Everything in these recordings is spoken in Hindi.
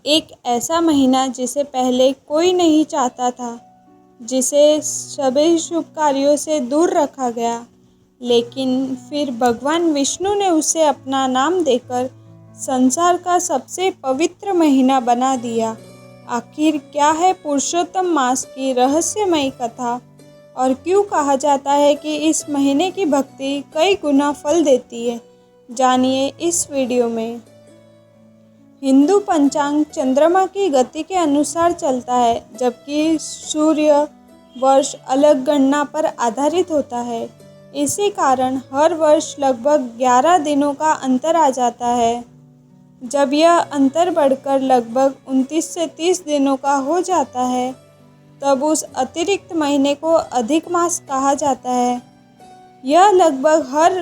एक ऐसा महीना जिसे पहले कोई नहीं चाहता था, जिसे सभी शुभ कार्यों से दूर रखा गया, लेकिन फिर भगवान विष्णु ने उसे अपना नाम देकर संसार का सबसे पवित्र महीना बना दिया। आखिर क्या है पुरुषोत्तम मास की रहस्यमयी कथा और क्यों कहा जाता है कि इस महीने की भक्ति कई गुना फल देती है? जानिए इस वीडियो में। हिंदू पंचांग चंद्रमा की गति के अनुसार चलता है, जबकि सूर्य वर्ष अलग गणना पर आधारित होता है। इसी कारण हर वर्ष लगभग 11 दिनों का अंतर आ जाता है। जब यह अंतर बढ़कर लगभग 29 से 30 दिनों का हो जाता है, तब उस अतिरिक्त महीने को अधिक मास कहा जाता है। यह लगभग हर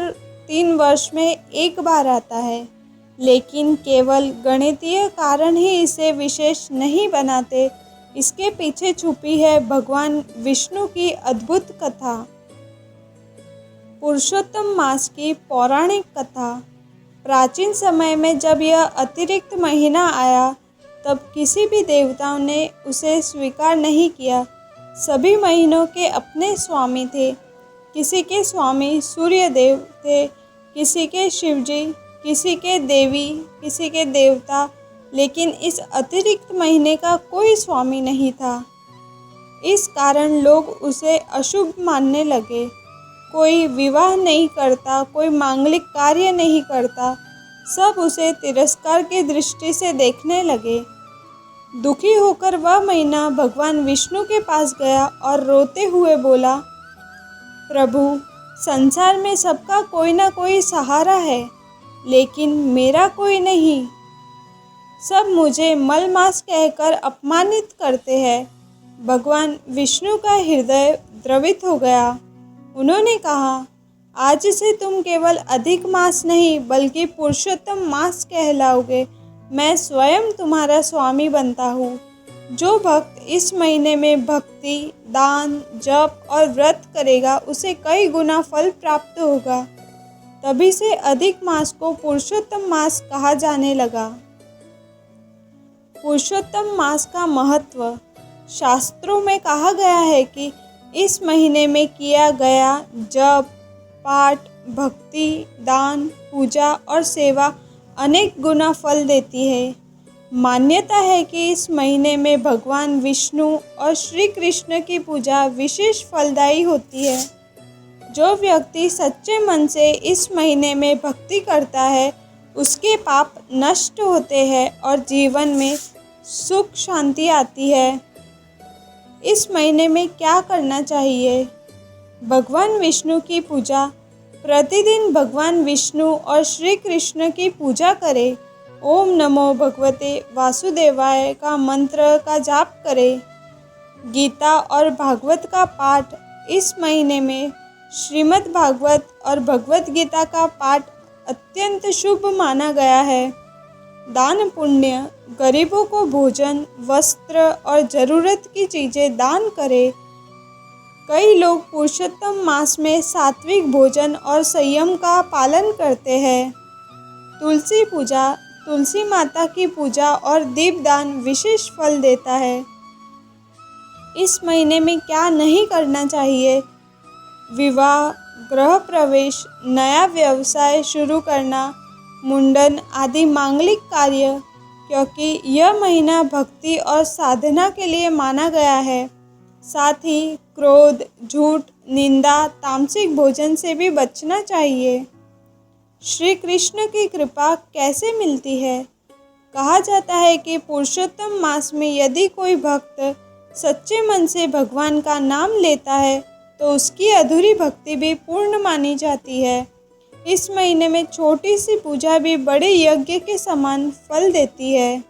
3 वर्ष में एक बार आता है, लेकिन केवल गणितीय कारण ही इसे विशेष नहीं बनाते। इसके पीछे छुपी है भगवान विष्णु की अद्भुत कथा। पुरुषोत्तम मास की पौराणिक कथा। प्राचीन समय में जब यह अतिरिक्त महीना आया, तब किसी भी देवताओं ने उसे स्वीकार नहीं किया। सभी महीनों के अपने स्वामी थे। किसी के स्वामी सूर्य देव थे, किसी के शिवजी, किसी के देवी, किसी के देवता, लेकिन इस अतिरिक्त महीने का कोई स्वामी नहीं था। इस कारण लोग उसे अशुभ मानने लगे। कोई विवाह नहीं करता, कोई मांगलिक कार्य नहीं करता, सब उसे तिरस्कार की दृष्टि से देखने लगे। दुखी होकर वह महीना भगवान विष्णु के पास गया और रोते हुए बोला, प्रभु, संसार में सबका कोई ना कोई सहारा है, लेकिन मेरा कोई नहीं। सब मुझे मलमास कहकर अपमानित करते हैं। भगवान विष्णु का हृदय द्रवित हो गया। उन्होंने कहा, आज से तुम केवल अधिक मास नहीं बल्कि पुरुषोत्तम मास कहलाओगे। मैं स्वयं तुम्हारा स्वामी बनता हूँ। जो भक्त इस महीने में भक्ति, दान, जप और व्रत करेगा, उसे कई गुना फल प्राप्त होगा। तभी से अधिक मास को पुरुषोत्तम मास कहा जाने लगा। पुरुषोत्तम मास का महत्व। शास्त्रों में कहा गया है कि इस महीने में किया गया जप, पाठ, भक्ति, दान, पूजा और सेवा अनेक गुना फल देती है। मान्यता है कि इस महीने में भगवान विष्णु और श्री कृष्ण की पूजा विशेष फलदायी होती है। जो व्यक्ति सच्चे मन से इस महीने में भक्ति करता है, उसके पाप नष्ट होते हैं और जीवन में सुख शांति आती है। इस महीने में क्या करना चाहिए? भगवान विष्णु की पूजा। प्रतिदिन भगवान विष्णु और श्री कृष्ण की पूजा करें। ओम नमो भगवते वासुदेवाय का मंत्र का जाप करें। गीता और भागवत का पाठ। इस महीने में श्रीमद् भागवत और भगवत गीता का पाठ अत्यंत शुभ माना गया है। दान पुण्य। गरीबों को भोजन, वस्त्र और ज़रूरत की चीज़ें दान करें। कई लोग पुरुषोत्तम मास में सात्विक भोजन और संयम का पालन करते हैं। तुलसी पूजा। तुलसी माता की पूजा और दीपदान विशेष फल देता है। इस महीने में क्या नहीं करना चाहिए? विवाह, गृह प्रवेश, नया व्यवसाय शुरू करना, मुंडन आदि मांगलिक कार्य, क्योंकि यह महीना भक्ति और साधना के लिए माना गया है। साथ ही क्रोध, झूठ, निंदा, तामसिक भोजन से भी बचना चाहिए। श्री कृष्ण की कृपा कैसे मिलती है? कहा जाता है कि पुरुषोत्तम मास में यदि कोई भक्त सच्चे मन से भगवान का नाम लेता है, तो उसकी अधूरी भक्ति भी पूर्ण मानी जाती है। इस महीने में छोटी सी पूजा भी बड़े यज्ञ के समान फल देती है।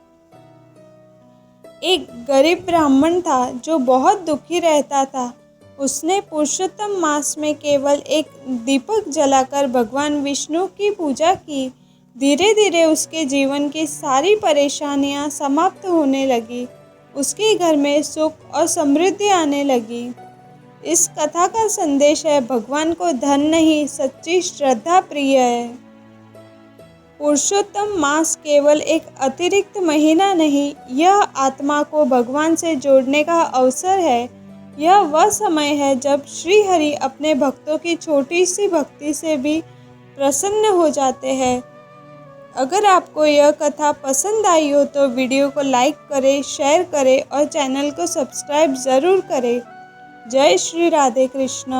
एक गरीब ब्राह्मण था जो बहुत दुखी रहता था। उसने पुरुषोत्तम मास में केवल एक दीपक जलाकर भगवान विष्णु की पूजा की। धीरे धीरे उसके जीवन की सारी परेशानियां समाप्त होने लगी। उसके घर में सुख और समृद्धि आने लगी। इस कथा का संदेश है, भगवान को धन नहीं, सच्ची श्रद्धा प्रिय है। पुरुषोत्तम मास केवल एक अतिरिक्त महीना नहीं, यह आत्मा को भगवान से जोड़ने का अवसर है। यह वह समय है जब श्री हरि अपने भक्तों की छोटी सी भक्ति से भी प्रसन्न हो जाते हैं। अगर आपको यह कथा पसंद आई हो तो वीडियो को लाइक करें, शेयर करें और चैनल को सब्सक्राइब ज़रूर करें। जय श्री राधे कृष्ण।